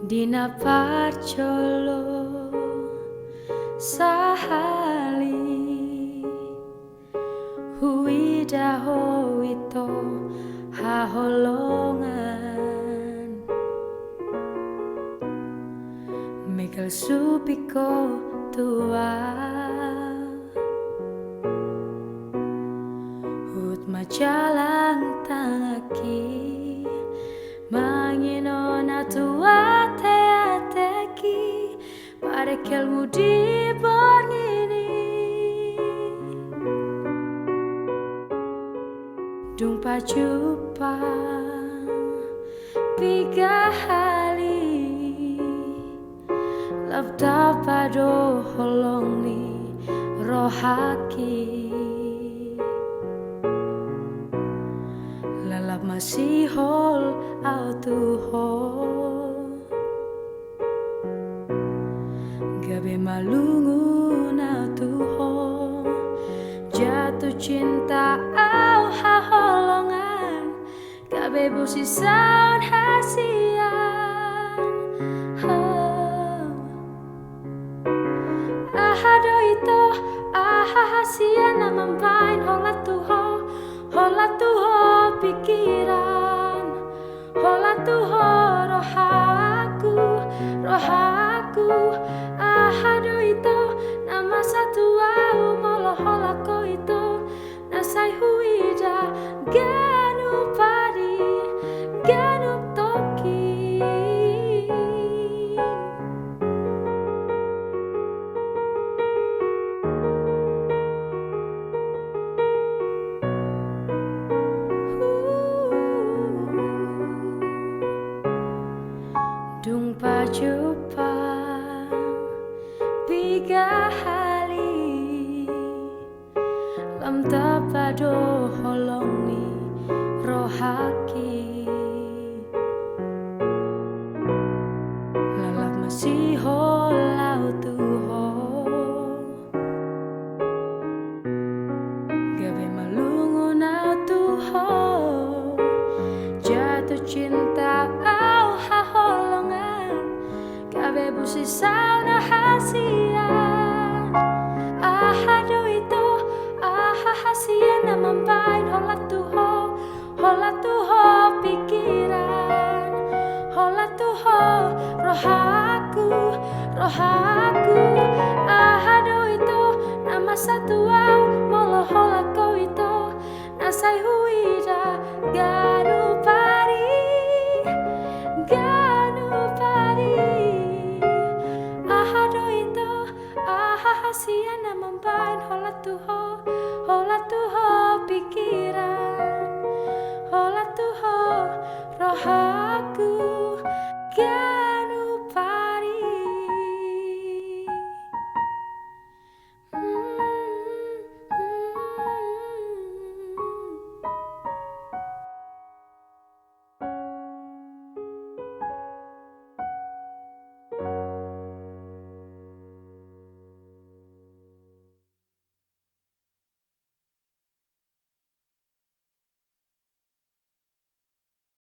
Dina parjolo sahali huida hoito haholongan Mekkel supiko tua huhut manjalang tanganki Mangingona tua atekki parekkelmu diborngini Dung pajumpang piga hali tamba holong ni rohakki marsihol Gabe malungun jatuh cinta haholongan Gabe busisaon hasian hasian mambahen holan pikkiran holan rohakku itu nama satu au molo holako itu nasai huida ganu padi ganu toki Dung pajumpang piga hali tamba holong ni rohakki marsihol Gabe malungun jatuh cinta haholongan Gabe busisaon hasian hasian mambahen holan pikkiran holan rohakku itu nama satu au molo holako itu nasai huida ganu padi itu hasian mambahen holan pikkiran holan rohakku